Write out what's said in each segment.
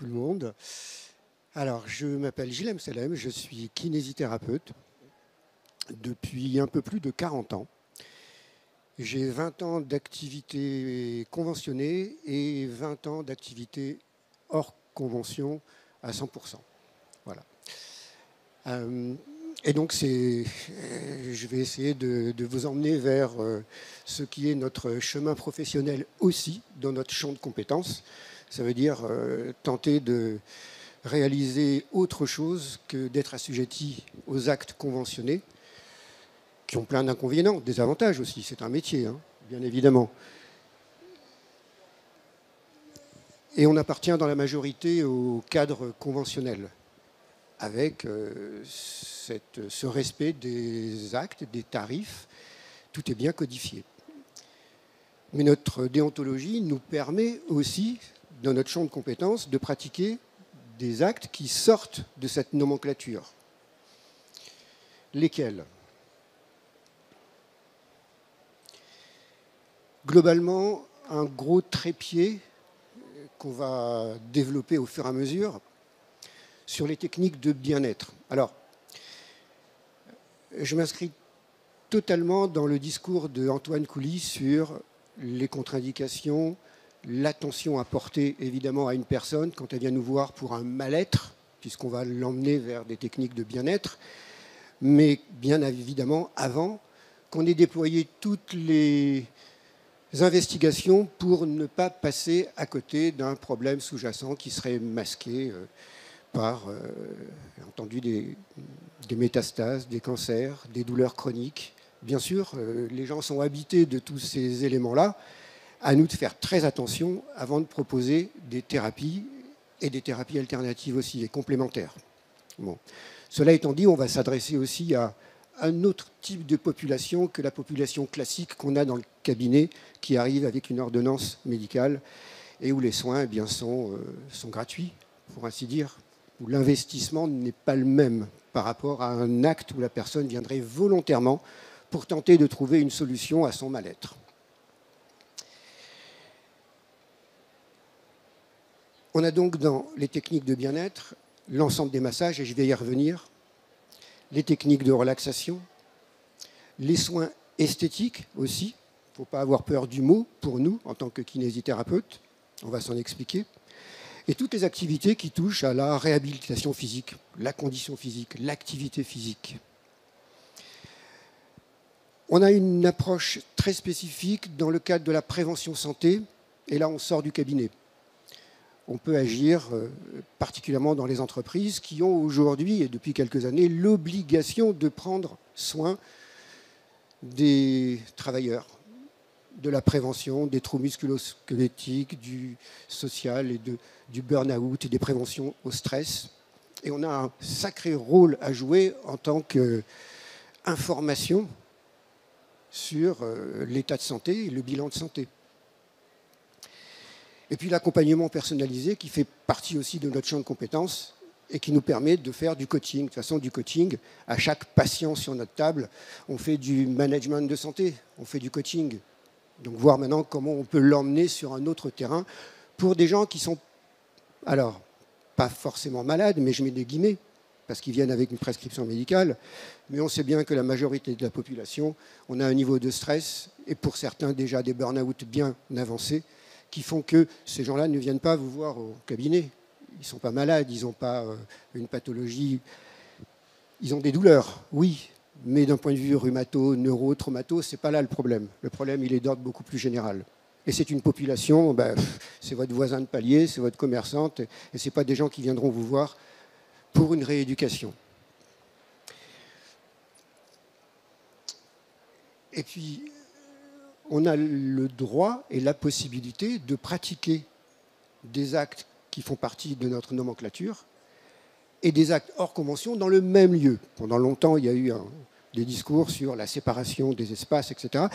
tout le monde. Alors, je m'appelle Gilles Amselem, je suis kinésithérapeute depuis un peu plus de 40 ans. J'ai 20 ans d'activité conventionnée et 20 ans d'activité hors convention à 100%. Voilà. Et donc, je vais essayer de vous emmener vers ce qui est notre chemin professionnel aussi dans notre champ de compétences. Ça veut dire tenter de réaliser autre chose que d'être assujetti aux actes conventionnés, qui ont plein d'inconvénients, des avantages aussi. C'est un métier, hein, bien évidemment. Et on appartient dans la majorité au cadre conventionnel, avec ce respect des actes, des tarifs. Tout est bien codifié. Mais notre déontologie nous permet aussi, dans notre champ de compétences, de pratiquer des actes qui sortent de cette nomenclature. Lesquels ? Globalement, un gros trépied qu'on va développer au fur et à mesure sur les techniques de bien-être. Alors, je m'inscris totalement dans le discours d'Antoine Coulis sur les contre-indications, l'attention à porter évidemment à une personne quand elle vient nous voir pour un mal-être, puisqu'on va l'emmener vers des techniques de bien-être, mais bien évidemment avant qu'on ait déployé toutes les investigations pour ne pas passer à côté d'un problème sous-jacent qui serait masqué par, entendu, des métastases, des cancers, des douleurs chroniques. Bien sûr, les gens sont habités de tous ces éléments-là. À nous de faire très attention avant de proposer des thérapies et des thérapies alternatives aussi et complémentaires. Bon. Cela étant dit, on va s'adresser aussi à un autre type de population que la population classique qu'on a dans le cabinet qui arrive avec une ordonnance médicale et où les soins sont gratuits, pour ainsi dire, où l'investissement n'est pas le même par rapport à un acte où la personne viendrait volontairement pour tenter de trouver une solution à son mal-être. On a donc dans les techniques de bien-être l'ensemble des massages, et je vais y revenir, les techniques de relaxation, les soins esthétiques aussi. Il ne faut pas avoir peur du mot pour nous en tant que kinésithérapeute, on va s'en expliquer. Et toutes les activités qui touchent à la réhabilitation physique, la condition physique, l'activité physique. On a une approche très spécifique dans le cadre de la prévention santé, et là on sort du cabinet. On peut agir particulièrement dans les entreprises qui ont aujourd'hui et depuis quelques années l'obligation de prendre soin des travailleurs, de la prévention, des troubles musculo-squelettiques, du social et du burn-out et des préventions au stress. Et on a un sacré rôle à jouer en tant qu'information sur l'état de santé et le bilan de santé. Et puis l'accompagnement personnalisé qui fait partie aussi de notre champ de compétences et qui nous permet de faire du coaching. De toute façon, du coaching, à chaque patient sur notre table, on fait du management de santé, on fait du coaching. Donc voir maintenant comment on peut l'emmener sur un autre terrain pour des gens qui sont, alors, pas forcément malades, mais je mets des guillemets, parce qu'ils viennent avec une prescription médicale, mais on sait bien que la majorité de la population, on a un niveau de stress, et pour certains déjà des burn-out bien avancés, qui font que ces gens-là ne viennent pas vous voir au cabinet. Ils ne sont pas malades, ils n'ont pas une pathologie. Ils ont des douleurs, oui, mais d'un point de vue rhumato, neuro, traumato, ce n'est pas là le problème. Le problème, il est d'ordre beaucoup plus général. Et c'est une population, c'est votre voisin de palier, c'est votre commerçante, et ce n'est pas des gens qui viendront vous voir pour une rééducation. Et puis, on a le droit et la possibilité de pratiquer des actes qui font partie de notre nomenclature et des actes hors convention dans le même lieu. Pendant longtemps, il y a eu des discours sur la séparation des espaces, etc.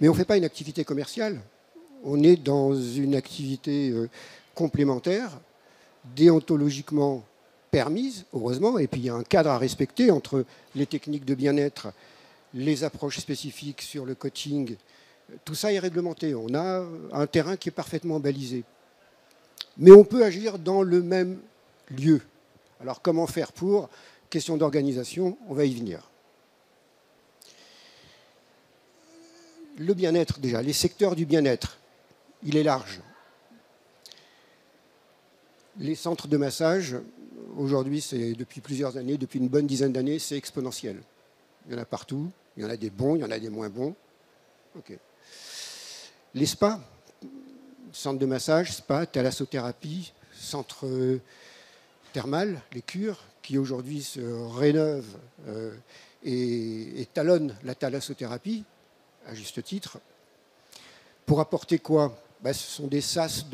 Mais on ne fait pas une activité commerciale. On est dans une activité complémentaire, déontologiquement permise, heureusement, et puis il y a un cadre à respecter entre les techniques de bien-être, les approches spécifiques sur le coaching. Tout ça est réglementé. On a un terrain qui est parfaitement balisé. Mais on peut agir dans le même lieu. Alors comment faire pour? Question d'organisation, on va y venir. Le bien-être déjà, les secteurs du bien-être, il est large. Les centres de massage, aujourd'hui, c'est depuis plusieurs années, depuis une bonne dizaine d'années, c'est exponentiel. Il y en a partout, il y en a des bons, il y en a des moins bons. Okay. Les spas, centres de massage, spa, thalassothérapie, centres thermales, les cures, qui aujourd'hui se rénovent et talonnent la thalassothérapie, à juste titre. Pour apporter quoi? Ce sont des sas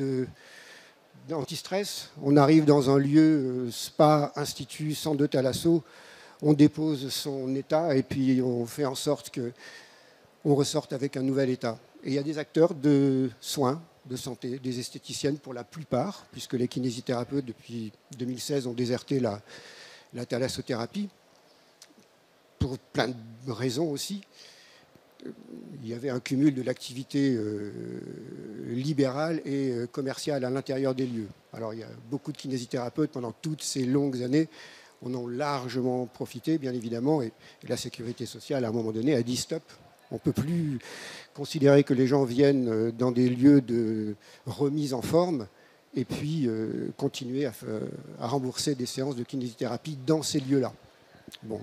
d'anti-stress. On arrive dans un lieu, spa, institut, centre de thalasso, on dépose son état et puis on fait en sorte qu'on ressorte avec un nouvel état. Et il y a des acteurs de soins, de santé, des esthéticiennes pour la plupart, puisque les kinésithérapeutes, depuis 2016, ont déserté la thalassothérapie, pour plein de raisons aussi. Il y avait un cumul de l'activité libérale et commerciale à l'intérieur des lieux. Alors il y a beaucoup de kinésithérapeutes pendant toutes ces longues années en ont largement profité, bien évidemment, et la sécurité sociale, à un moment donné, a dit stop. On ne peut plus considérer que les gens viennent dans des lieux de remise en forme et puis continuer à rembourser des séances de kinésithérapie dans ces lieux-là. Bon.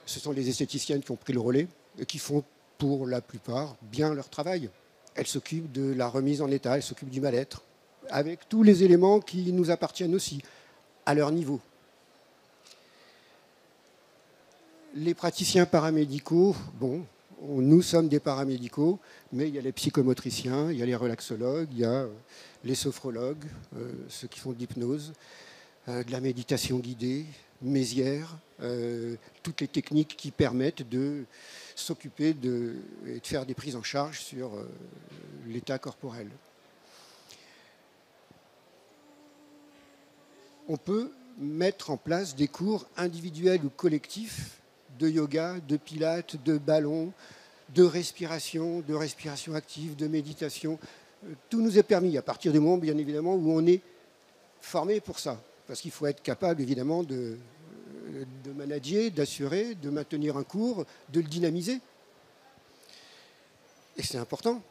Ce sont les esthéticiennes qui ont pris le relais et qui font pour la plupart bien leur travail. Elles s'occupent de la remise en état, elles s'occupent du mal-être, avec tous les éléments qui nous appartiennent aussi, à leur niveau. Les praticiens paramédicaux, bon, nous sommes des paramédicaux, mais il y a les psychomotriciens, il y a les relaxologues, il y a les sophrologues, ceux qui font de l'hypnose, de la méditation guidée, Mézières, toutes les techniques qui permettent de s'occuper et de faire des prises en charge sur l'état corporel. On peut mettre en place des cours individuels ou collectifs de yoga, de pilates, de ballon, de respiration active, de méditation. Tout nous est permis à partir du moment, bien évidemment, où on est formé pour ça. Parce qu'il faut être capable, évidemment, de manager, d'assurer, de maintenir un cours, de le dynamiser. Et c'est important.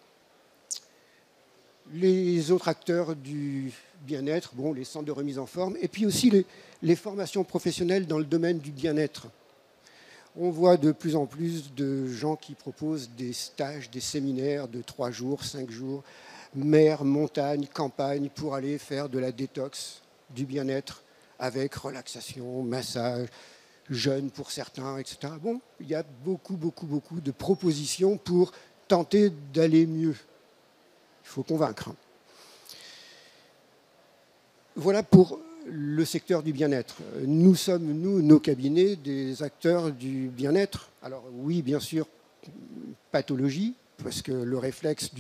Les autres acteurs du bien-être, bon, les centres de remise en forme, et puis aussi les formations professionnelles dans le domaine du bien-être. On voit de plus en plus de gens qui proposent des stages, des séminaires de 3 jours, 5 jours, mer, montagne, campagne, pour aller faire de la détox, du bien-être, avec relaxation, massage, jeûne pour certains, etc. Bon, il y a beaucoup de propositions pour tenter d'aller mieux. Il faut convaincre. Voilà pour le secteur du bien-être. Nous sommes, nos cabinets, des acteurs du bien-être. Alors oui, bien sûr, pathologie, parce que le réflexe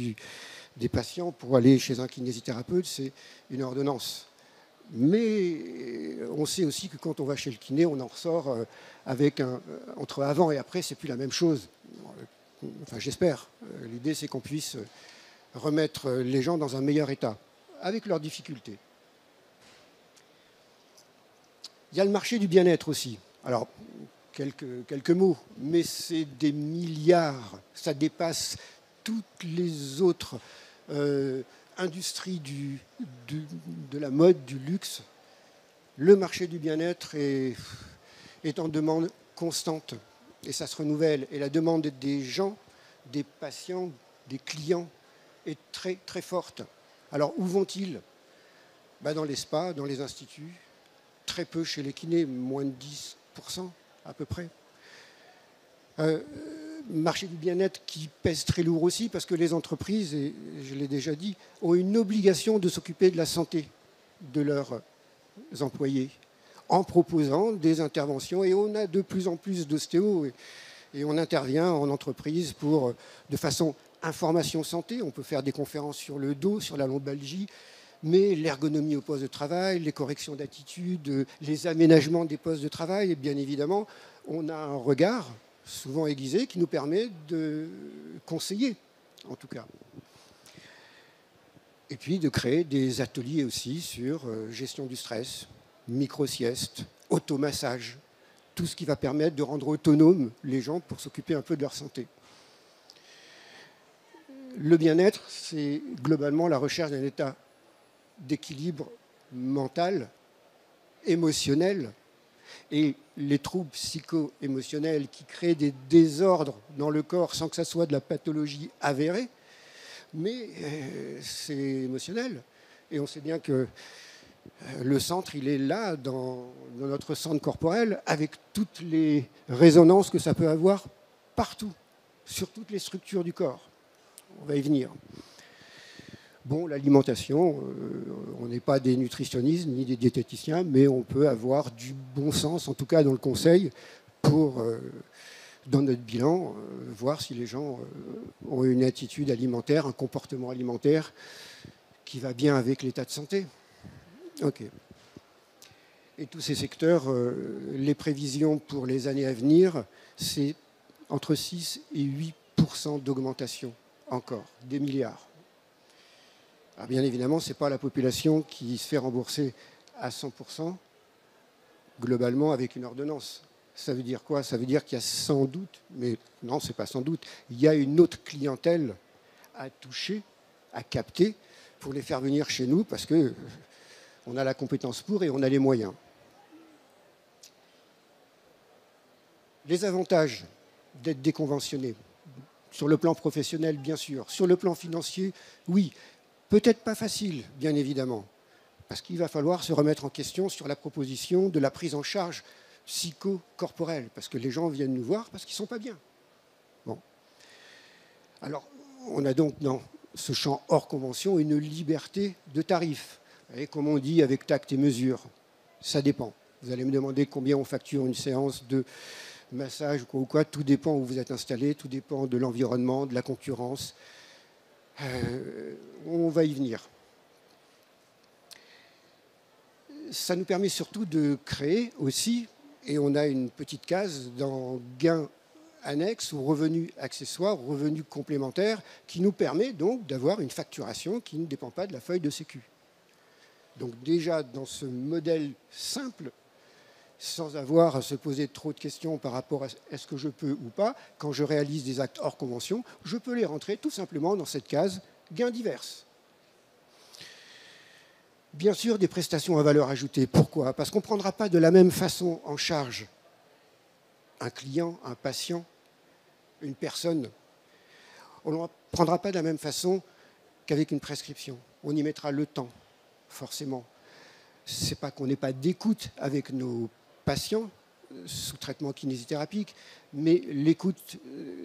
des patients pour aller chez un kinésithérapeute, c'est une ordonnance. Mais on sait aussi que quand on va chez le kiné, on en ressort avec entre avant et après, c'est plus la même chose. Enfin, j'espère. L'idée, c'est qu'on puisse remettre les gens dans un meilleur état, avec leurs difficultés. Il y a le marché du bien-être aussi. Alors, quelques mots, mais c'est des milliards. Ça dépasse toutes les autres industrie de la mode, du luxe. Le marché du bien-être est en demande constante et ça se renouvelle. Et la demande des gens, des patients, des clients est très très forte. Alors où vont-ils? Dans les spas, dans les instituts, très peu chez les kinés, moins de 10% à peu près. Marché du bien-être qui pèse très lourd aussi parce que les entreprises, et je l'ai déjà dit, ont une obligation de s'occuper de la santé de leurs employés en proposant des interventions. Et on a de plus en plus d'ostéos et on intervient en entreprise pour, de façon information santé, on peut faire des conférences sur le dos, sur la lombalgie, mais l'ergonomie au poste de travail, les corrections d'attitude, les aménagements des postes de travail, et bien évidemment, on a un regard souvent aiguisé, qui nous permet de conseiller, en tout cas. Et puis de créer des ateliers aussi sur gestion du stress, micro-sieste, automassage, tout ce qui va permettre de rendre autonomes les gens pour s'occuper un peu de leur santé. Le bien-être, c'est globalement la recherche d'un état d'équilibre mental, émotionnel, et les troubles psycho-émotionnels qui créent des désordres dans le corps sans que ça soit de la pathologie avérée, mais c'est émotionnel. Et on sait bien que le centre, il est là, dans notre centre corporel, avec toutes les résonances que ça peut avoir partout, sur toutes les structures du corps. On va y venir. Bon, l'alimentation, on n'est pas des nutritionnistes ni des diététiciens, mais on peut avoir du bon sens, en tout cas dans le conseil, pour, dans notre bilan, voir si les gens ont une attitude alimentaire, un comportement alimentaire qui va bien avec l'état de santé. OK. Et tous ces secteurs, les prévisions pour les années à venir, c'est entre 6 et 8% d'augmentation, encore, des milliards. Alors bien évidemment, ce n'est pas la population qui se fait rembourser à 100%, globalement, avec une ordonnance. Ça veut dire quoi? Ça veut dire qu'il y a sans doute, mais non, ce n'est pas sans doute, il y a une autre clientèle à toucher, à capter, pour les faire venir chez nous, parce qu'on a la compétence pour et on a les moyens. Les avantages d'être déconventionné, sur le plan professionnel, bien sûr. Sur le plan financier, oui. Peut-être pas facile, bien évidemment, parce qu'il va falloir se remettre en question sur la proposition de la prise en charge psycho-corporelle, parce que les gens viennent nous voir parce qu'ils ne sont pas bien. Bon. Alors, on a donc dans ce champ hors convention une liberté de tarif. Et comme on dit avec tact et mesure, ça dépend. Vous allez me demander combien on facture une séance de massage ou quoi, tout dépend où vous êtes installé, tout dépend de l'environnement, de la concurrence. On va y venir. Ça nous permet surtout de créer aussi, et on a une petite case dans gains annexes ou revenus accessoires, revenus complémentaires, qui nous permet donc d'avoir une facturation qui ne dépend pas de la feuille de sécu. Donc déjà, dans ce modèle simple, sans avoir à se poser trop de questions par rapport à est-ce que je peux ou pas, quand je réalise des actes hors convention, je peux les rentrer tout simplement dans cette case gains divers. Bien sûr, des prestations à valeur ajoutée. Pourquoi? Parce qu'on ne prendra pas de la même façon en charge un client, un patient, une personne. On ne prendra pas de la même façon qu'avec une prescription. On y mettra le temps, forcément. Ce n'est pas qu'on n'ait pas d'écoute avec nos patients sous traitement kinésithérapique, mais l'écoute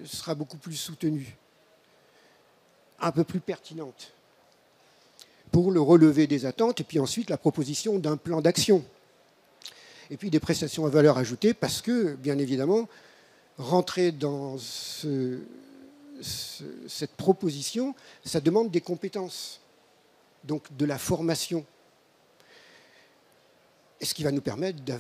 sera beaucoup plus soutenue, un peu plus pertinente, pour le relevé des attentes, et puis ensuite la proposition d'un plan d'action. Et puis des prestations à valeur ajoutée, parce que, bien évidemment, rentrer dans cette proposition, ça demande des compétences, donc de la formation. Et ce qui va nous permettre de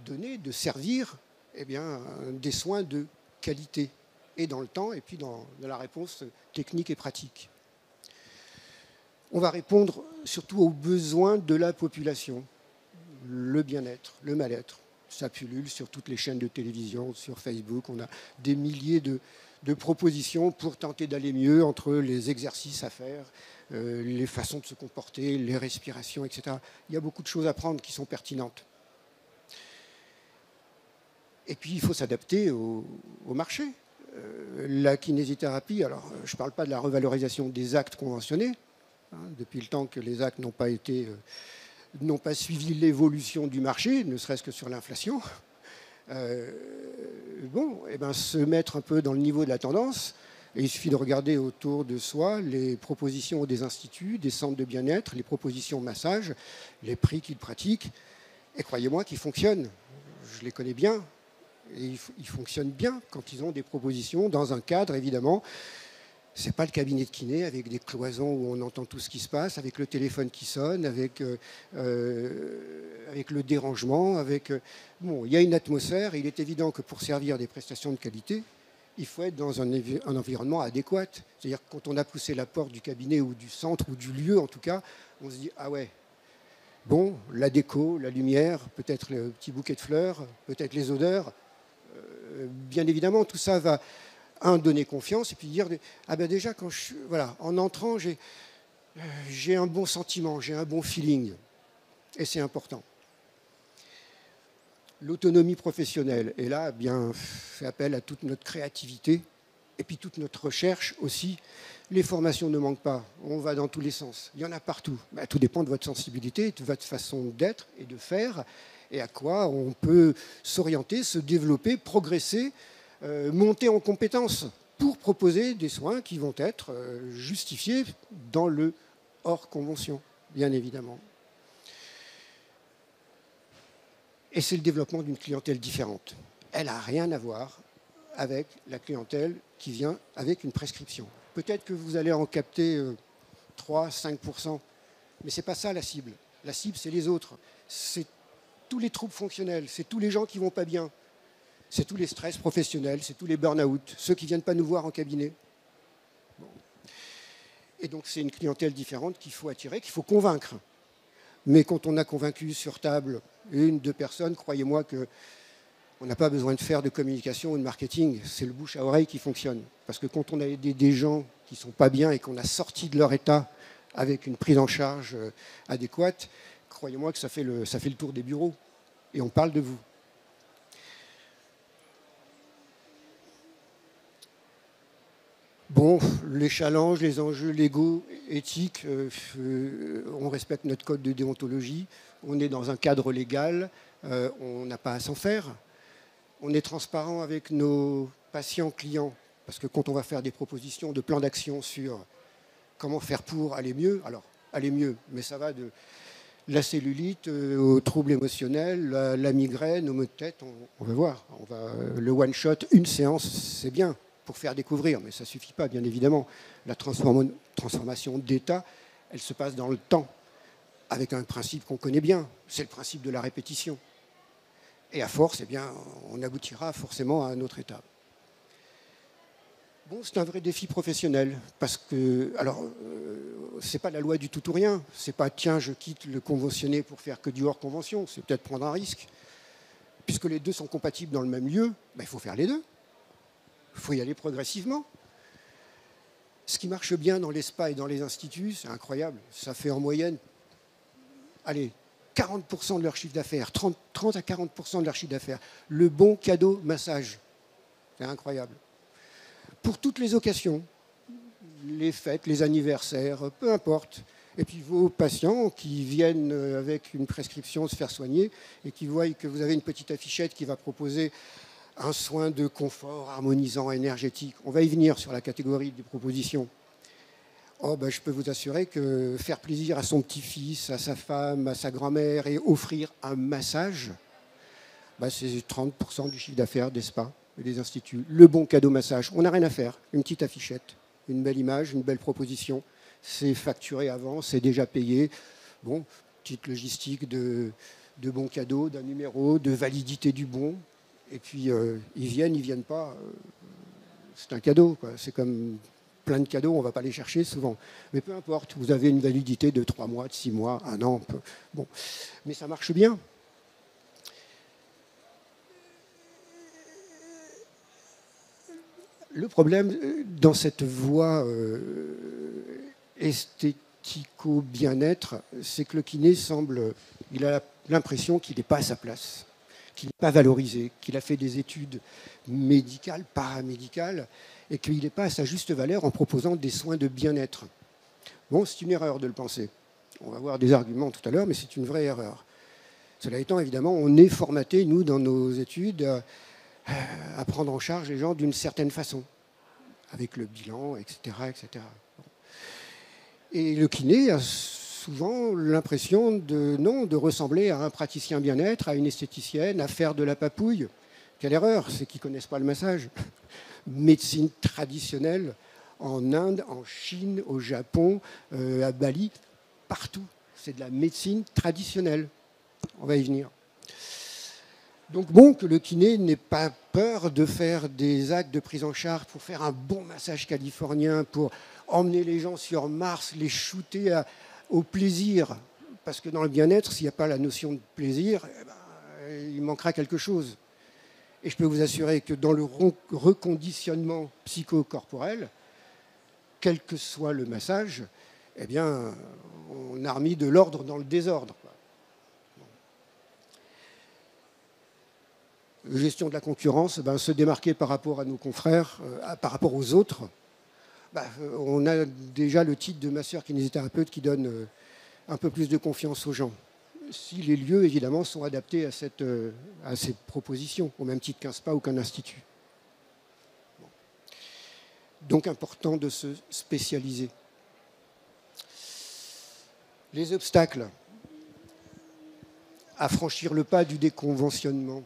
donner, de servir des soins de qualité, et dans le temps, et puis dans la réponse technique et pratique. On va répondre surtout aux besoins de la population, le bien-être, le mal-être. Ça pullule sur toutes les chaînes de télévision, sur Facebook. On a des milliers de propositions pour tenter d'aller mieux entre les exercices à faire, les façons de se comporter, les respirations, etc. Il y a beaucoup de choses à prendre qui sont pertinentes. Et puis, il faut s'adapter au marché. La kinésithérapie, alors je ne parle pas de la revalorisation des actes conventionnés, depuis le temps que les actes n'ont pas suivi l'évolution du marché, ne serait-ce que sur l'inflation. Se mettre un peu dans le niveau de la tendance, et il suffit de regarder autour de soi les propositions des instituts, des centres de bien-être, les propositions massage, les prix qu'ils pratiquent, et croyez-moi qu'ils fonctionnent. Je les connais bien, et ils fonctionnent bien quand ils ont des propositions dans un cadre, évidemment. Ce n'est pas le cabinet de kiné avec des cloisons où on entend tout ce qui se passe, avec le téléphone qui sonne, avec le dérangement. Il y a une atmosphère. Et il est évident que pour servir des prestations de qualité, il faut être dans un environnement adéquat. C'est-à-dire que quand on a poussé la porte du cabinet ou du centre ou du lieu, en tout cas, on se dit « Ah ouais, bon, la déco, la lumière, peut-être le petit bouquet de fleurs, peut-être les odeurs. Bien évidemment, tout ça va, donner confiance et puis dire « Ah ben déjà, voilà, en entrant, j'ai un bon sentiment, j'ai un bon feeling. » Et c'est important. L'autonomie professionnelle, et là, bien, fait appel à toute notre créativité et puis toute notre recherche aussi. Les formations ne manquent pas, on va dans tous les sens, il y en a partout. Ben, tout dépend de votre sensibilité, de votre façon d'être et de faire, et à quoi on peut s'orienter, se développer, progresser, monter en compétences pour proposer des soins qui vont être justifiés dans le hors convention, bien évidemment. Et c'est le développement d'une clientèle différente. Elle n'a rien à voir avec la clientèle qui vient avec une prescription. Peut-être que vous allez en capter 3-5%, mais ce n'est pas ça la cible. La cible, c'est les autres. C'est tous les troubles fonctionnels, c'est tous les gens qui ne vont pas bien, c'est tous les stress professionnels, c'est tous les burn-out, ceux qui ne viennent pas nous voir en cabinet. Bon. Et donc c'est une clientèle différente qu'il faut attirer, qu'il faut convaincre. Mais quand on a convaincu sur table 1-2 personnes, croyez-moi qu'on n'a pas besoin de faire de communication ou de marketing. C'est le bouche à oreille qui fonctionne. Parce que quand on a aidé des gens qui ne sont pas bien et qu'on a sorti de leur état avec une prise en charge adéquate, croyez-moi que ça fait le tour des bureaux. Et on parle de vous. Bon, les challenges, les enjeux légaux, éthiques, on respecte notre code de déontologie, on est dans un cadre légal, on n'a pas à s'en faire. On est transparent avec nos patients, clients, parce que quand on va faire des propositions de plans d'action sur comment faire pour aller mieux, alors aller mieux, mais ça va de la cellulite aux troubles émotionnels, la migraine, aux maux de tête, on va voir. Le one-shot, une séance, c'est bien pour faire découvrir, mais ça ne suffit pas, bien évidemment. La transformation d'état, elle se passe dans le temps, avec un principe qu'on connaît bien, c'est le principe de la répétition. Et à force, eh bien, on aboutira forcément à un autre état. Bon, c'est un vrai défi professionnel, parce que, alors, c'est pas la loi du tout ou rien, c'est pas, tiens, je quitte le conventionné pour faire que du hors-convention, c'est peut-être prendre un risque. Puisque les deux sont compatibles dans le même lieu, ben, il faut faire les deux. Il faut y aller progressivement. Ce qui marche bien dans les spas et dans les instituts, c'est incroyable. Ça fait en moyenne, allez, 40% de leur chiffre d'affaires, 30 à 40% de leur chiffre d'affaires. Le bon cadeau massage. C'est incroyable. Pour toutes les occasions, les fêtes, les anniversaires, peu importe. Et puis vos patients qui viennent avec une prescription se faire soigner et qui voient que vous avez une petite affichette qui va proposer un soin de confort harmonisant, énergétique. On va y venir sur la catégorie des propositions. Oh, ben, je peux vous assurer que faire plaisir à son petit-fils, à sa femme, à sa grand-mère et offrir un massage, ben, c'est 30% du chiffre d'affaires des spas et des instituts. Le bon cadeau massage, on n'a rien à faire. Une petite affichette, une belle image, une belle proposition. C'est facturé avant, c'est déjà payé. Bon, petite logistique de bons cadeaux, d'un numéro, de validité du bon. Et puis, ils viennent pas. C'est un cadeau, quoi. C'est comme plein de cadeaux, on ne va pas les chercher souvent. Mais peu importe, vous avez une validité de 3 mois, de 6 mois, 1 an. Bon. Mais ça marche bien. Le problème, dans cette voie esthético-bien-être, c'est que le kiné il a l'impression qu'il n'est pas à sa place, qu'il n'est pas valorisé, qu'il a fait des études médicales, paramédicales, et qu'il n'est pas à sa juste valeur en proposant des soins de bien-être. Bon, c'est une erreur de le penser. On va voir des arguments tout à l'heure, mais c'est une vraie erreur. Cela étant, évidemment, on est formaté, nous, dans nos études, à prendre en charge les gens d'une certaine façon, avec le bilan, etc. etc. Et le kiné a souvent l'impression de ressembler à un praticien bien-être, à une esthéticienne, à faire de la papouille. Quelle erreur, c'est qu'ils ne connaissent pas le massage. Médecine traditionnelle en Inde, en Chine, au Japon, à Bali, partout. C'est de la médecine traditionnelle. On va y venir. Donc bon, que le kiné n'ait pas peur de faire des actes de prise en charge pour faire un bon massage californien, pour emmener les gens sur Mars, les shooter au plaisir. Parce que dans le bien-être, s'il n'y a pas la notion de plaisir, eh ben, il manquera quelque chose. Et je peux vous assurer que dans le reconditionnement psychocorporel, quel que soit le massage, eh bien, on a remis de l'ordre dans le désordre. Gestion de la concurrence, se démarquer par rapport à nos confrères, par rapport aux autres. On a déjà le titre de masseur-kinésithérapeute qui donne un peu plus de confiance aux gens. Si les lieux, évidemment, sont adaptés à ces propositions, au même titre qu'un spa ou qu'un institut. Donc, important de se spécialiser. Les obstacles à franchir le pas du déconventionnement.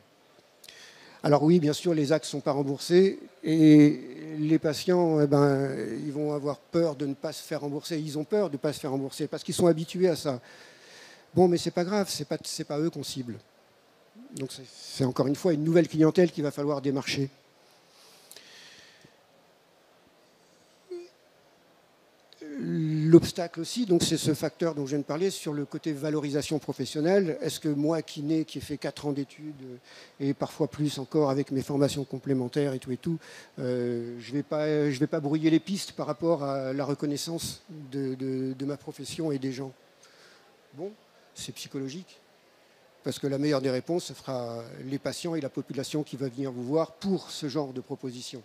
Alors oui, bien sûr, les actes ne sont pas remboursés et les patients, ils vont avoir peur de ne pas se faire rembourser. Ils ont peur de ne pas se faire rembourser parce qu'ils sont habitués à ça. Bon, mais ce n'est pas grave, ce n'est pas eux qu'on cible. Donc c'est encore une fois une nouvelle clientèle qu'il va falloir démarcher. L'obstacle aussi, donc c'est ce facteur dont je viens de parler sur le côté valorisation professionnelle. Est-ce que moi, kiné, qui ai fait 4 ans d'études et parfois plus encore avec mes formations complémentaires et tout, je vais pas brouiller les pistes par rapport à la reconnaissance de ma profession et des gens. Bon, c'est psychologique. Parce que la meilleure des réponses, ce sera les patients et la population qui va venir vous voir pour ce genre de proposition.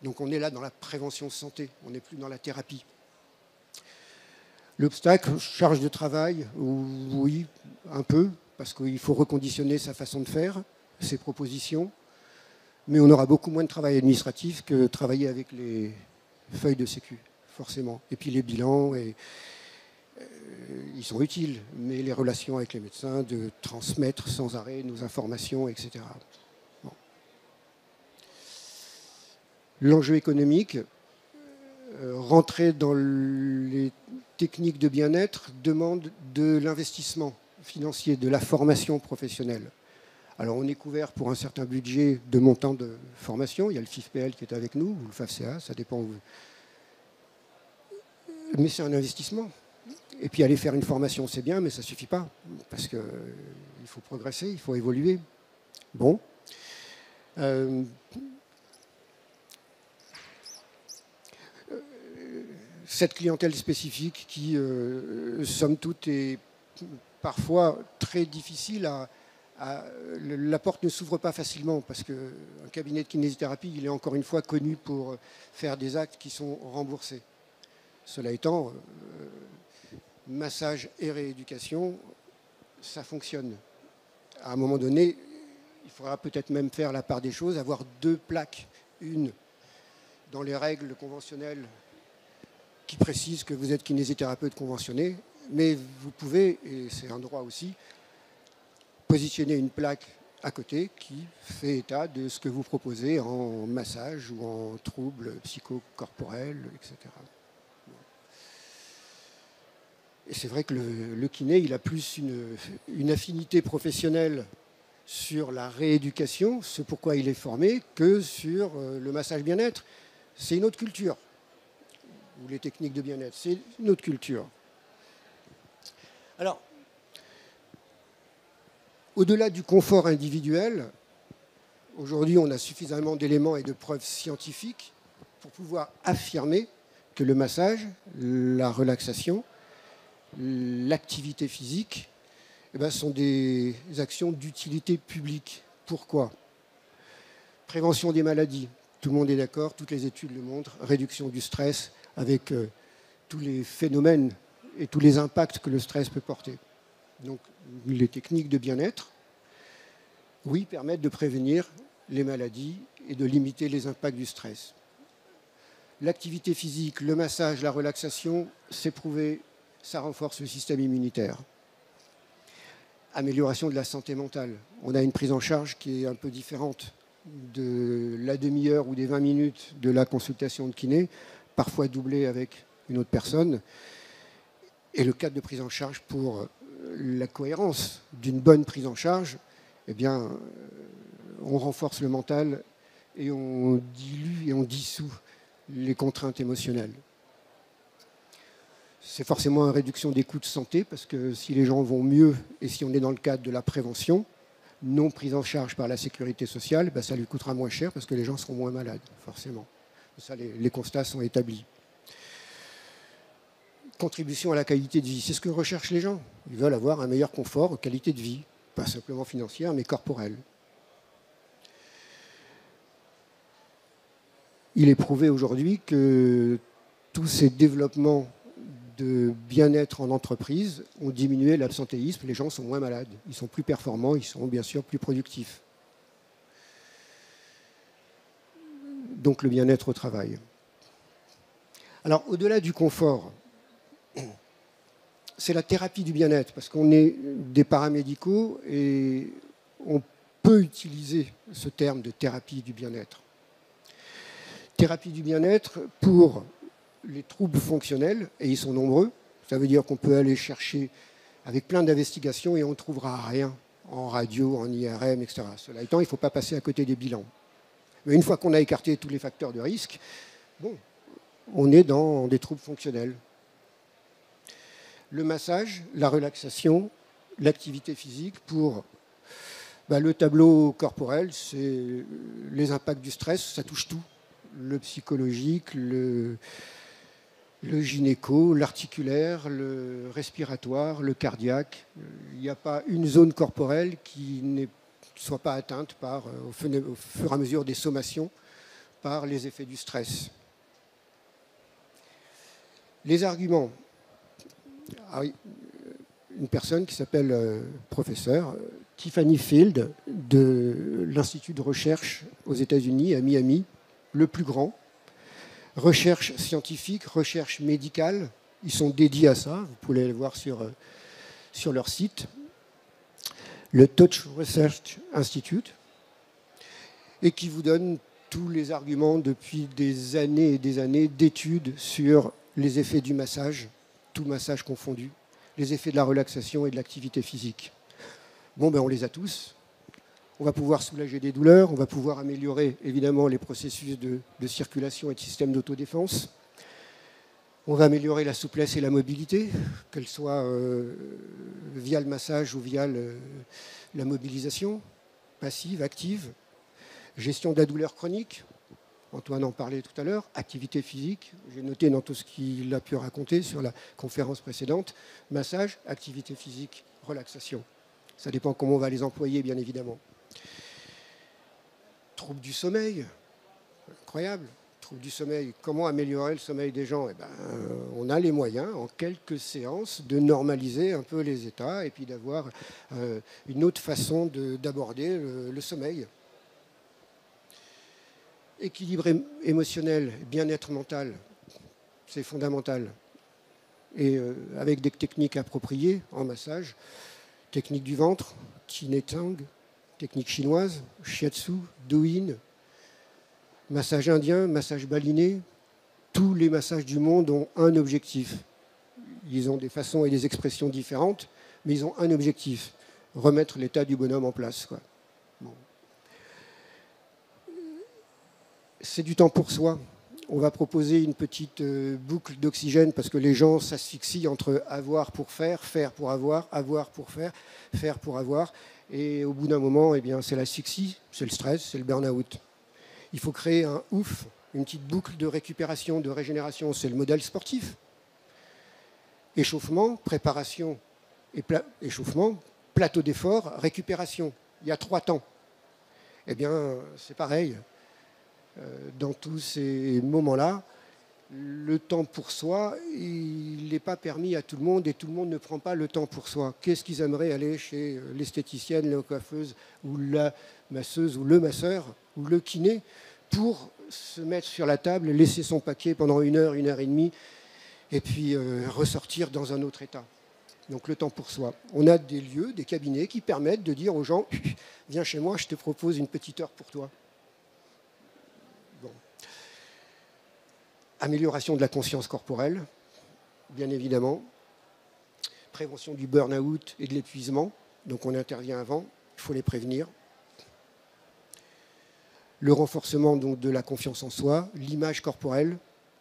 Donc on est là dans la prévention santé, on n'est plus dans la thérapie. L'obstacle, charge de travail, oui, un peu, parce qu'il faut reconditionner sa façon de faire, ses propositions, mais on aura beaucoup moins de travail administratif que travailler avec les feuilles de sécu, forcément. Et puis les bilans, ils sont utiles, mais les relations avec les médecins, de transmettre sans arrêt nos informations, etc. Bon. L'enjeu économique, rentrer dans les techniques de bien-être demande de l'investissement financier, de la formation professionnelle. Alors on est couvert pour un certain budget de montant de formation, il y a le FIFPL qui est avec nous, ou le FAFCA, ça dépend où. Mais c'est un investissement. Et puis aller faire une formation, c'est bien, mais ça ne suffit pas, parce qu'il faut progresser, il faut évoluer. Bon. Cette clientèle spécifique qui, somme toute, est parfois très difficile la porte ne s'ouvre pas facilement parce qu'un cabinet de kinésithérapie, il est encore une fois connu pour faire des actes qui sont remboursés. Cela étant, massage et rééducation, ça fonctionne. À un moment donné, il faudra peut-être même faire la part des choses, avoir 2 plaques, une dans les règles conventionnelles qui précisent que vous êtes kinésithérapeute conventionné, mais vous pouvez, et c'est un droit aussi, positionner une plaque à côté qui fait état de ce que vous proposez en massage ou en troubles psychocorporels, etc. Et c'est vrai que le kiné, il a plus une affinité professionnelle sur la rééducation, ce pourquoi il est formé, que sur le massage bien-être. C'est une autre culture, ou les techniques de bien-être, c'est une autre culture. Alors, au-delà du confort individuel, aujourd'hui on a suffisamment d'éléments et de preuves scientifiques pour pouvoir affirmer que le massage, la relaxation, l'activité physique sont des actions d'utilité publique. Pourquoi ? Prévention des maladies, tout le monde est d'accord, toutes les études le montrent, réduction du stress avec tous les phénomènes et tous les impacts que le stress peut porter. Donc les techniques de bien-être, oui, permettent de prévenir les maladies et de limiter les impacts du stress. L'activité physique, le massage, la relaxation, c'est prouvé, ça renforce le système immunitaire. Amélioration de la santé mentale. On a une prise en charge qui est un peu différente de la demi-heure ou des 20 minutes de la consultation de kiné, parfois doublée avec une autre personne. Et le cadre de prise en charge pour la cohérence d'une bonne prise en charge, eh bien, on renforce le mental et on dilue et on dissout les contraintes émotionnelles. C'est forcément une réduction des coûts de santé, parce que si les gens vont mieux et si on est dans le cadre de la prévention, non prise en charge par la sécurité sociale, ça lui coûtera moins cher parce que les gens seront moins malades, forcément. Ça, les constats sont établis. Contribution à la qualité de vie, c'est ce que recherchent les gens. Ils veulent avoir un meilleur confort, qualité de vie, pas simplement financière, mais corporelle. Il est prouvé aujourd'hui que tous ces développements de bien-être en entreprise ont diminué l'absentéisme, les gens sont moins malades, ils sont plus performants, ils sont bien sûr plus productifs. Donc le bien-être au travail. Alors au-delà du confort, c'est la thérapie du bien-être, parce qu'on est des paramédicaux et on peut utiliser ce terme de thérapie du bien-être. Thérapie du bien-être pour les troubles fonctionnels, et ils sont nombreux. Ça veut dire qu'on peut aller chercher avec plein d'investigations et on ne trouvera rien en radio, en IRM, etc. Cela étant, il ne faut pas passer à côté des bilans. Mais une fois qu'on a écarté tous les facteurs de risque, bon, on est dans des troubles fonctionnels. Le massage, la relaxation, l'activité physique pour le tableau corporel, c'est les impacts du stress, ça touche tout. Le psychologique, le gynéco, l'articulaire, le respiratoire, le cardiaque. Il n'y a pas une zone corporelle qui ne soit pas atteinte par, au fur et à mesure des sommations par les effets du stress. Les arguments. Ah oui, une personne qui s'appelle professeur Tiffany Field de l'Institut de recherche aux États-Unis à Miami, le plus grand. Recherche scientifique, recherche médicale, ils sont dédiés à ça, vous pouvez aller voir sur leur site, le Touch Research Institute, et qui vous donne tous les arguments depuis des années et des années d'études sur les effets du massage, tout massage confondu, les effets de la relaxation et de l'activité physique. Bon, on les a tous. On va pouvoir soulager des douleurs, on va pouvoir améliorer évidemment les processus de circulation et de système d'autodéfense. On va améliorer la souplesse et la mobilité, qu'elle soit via le massage ou via la mobilisation, passive, active. Gestion de la douleur chronique, Antoine en parlait tout à l'heure. Activité physique, j'ai noté dans tout ce qu'il a pu raconter sur la conférence précédente. Massage, activité physique, relaxation. Ça dépend comment on va les employer, bien évidemment. Troubles du sommeil, incroyable. Troubles du sommeil, comment améliorer le sommeil des gens ? On a les moyens, en quelques séances, de normaliser un peu les états et puis d'avoir une autre façon d'aborder le sommeil. Équilibre émotionnel, bien-être mental, c'est fondamental. Et avec des techniques appropriées en massage, technique du ventre, Qinetang, technique chinoise, shiatsu, douyin, massage indien, massage baliné, tous les massages du monde ont un objectif. Ils ont des façons et des expressions différentes, mais ils ont un objectif, remettre l'état du bonhomme en place, quoi. Bon. C'est du temps pour soi. On va proposer une petite boucle d'oxygène parce que les gens s'asphyxient entre avoir pour faire, faire pour avoir pour faire pour avoir. Et au bout d'un moment, c'est l'asphyxie, c'est le stress, c'est le burn-out. Il faut créer un ouf, une petite boucle de récupération, de régénération. C'est le modèle sportif. Échauffement, préparation, échauffement, plateau d'effort, récupération. Il y a 3 temps. C'est pareil. Dans tous ces moments-là, le temps pour soi, il n'est pas permis à tout le monde et tout le monde ne prend pas le temps pour soi. Qu'est-ce qu'ils aimeraient aller chez l'esthéticienne, la coiffeuse ou la masseuse ou le masseur ou le kiné pour se mettre sur la table, laisser son paquet pendant 1 heure, 1 heure et demie et puis ressortir dans un autre état. Donc le temps pour soi. On a des lieux, des cabinets qui permettent de dire aux gens « Viens chez moi, je te propose une petite heure pour toi ». Amélioration de la conscience corporelle, bien évidemment. Prévention du burn-out et de l'épuisement, donc on intervient avant. il faut les prévenir. Le renforcement donc, de la confiance en soi, l'image corporelle.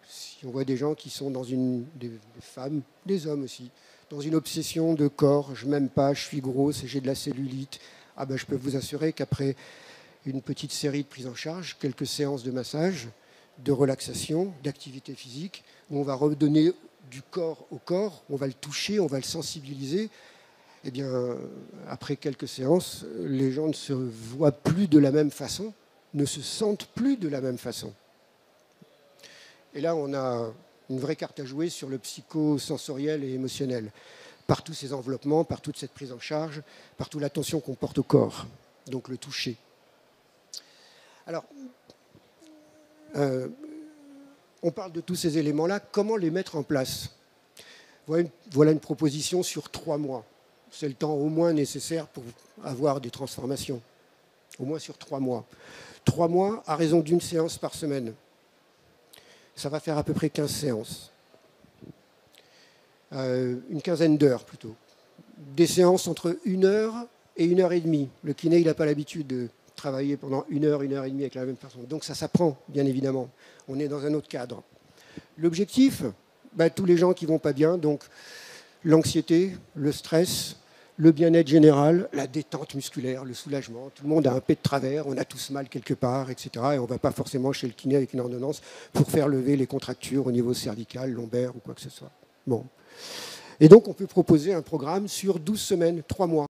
Si on voit des gens qui sont dans des femmes, des hommes aussi, dans une obsession de corps, je m'aime pas, je suis grosse, j'ai de la cellulite, ah ben, je peux vous assurer qu'après une petite série de prises en charge, quelques séances de massage, de relaxation, d'activité physique, où on va redonner du corps au corps, on va le toucher, on va le sensibiliser, eh bien, après quelques séances, les gens ne se voient plus de la même façon, ne se sentent plus de la même façon. Et là, on a une vraie carte à jouer sur le psychosensoriel et émotionnel, par tous ces enveloppements, par toute cette prise en charge, par toute l'attention qu'on porte au corps, donc le toucher. Alors, on parle de tous ces éléments-là, comment les mettre en place? Voilà une proposition sur 3 mois. C'est le temps au moins nécessaire pour avoir des transformations, au moins sur 3 mois. 3 mois à raison d'une séance par semaine. Ça va faire à peu près 15 séances. Une quinzaine d'heures plutôt. Des séances entre 1 heure et 1 heure et demie. Le kiné, il n'a pas l'habitude de travailler pendant 1 heure et demie avec la même personne. Donc ça s'apprend, bien évidemment. On est dans un autre cadre. L'objectif, tous les gens qui ne vont pas bien, donc l'anxiété, le stress, le bien-être général, la détente musculaire, le soulagement. Tout le monde a un pet de travers, on a tous mal quelque part, etc. Et on ne va pas forcément chez le kiné avec une ordonnance pour faire lever les contractures au niveau cervical, lombaire ou quoi que ce soit. Bon. Et donc on peut proposer un programme sur 12 semaines, 3 mois.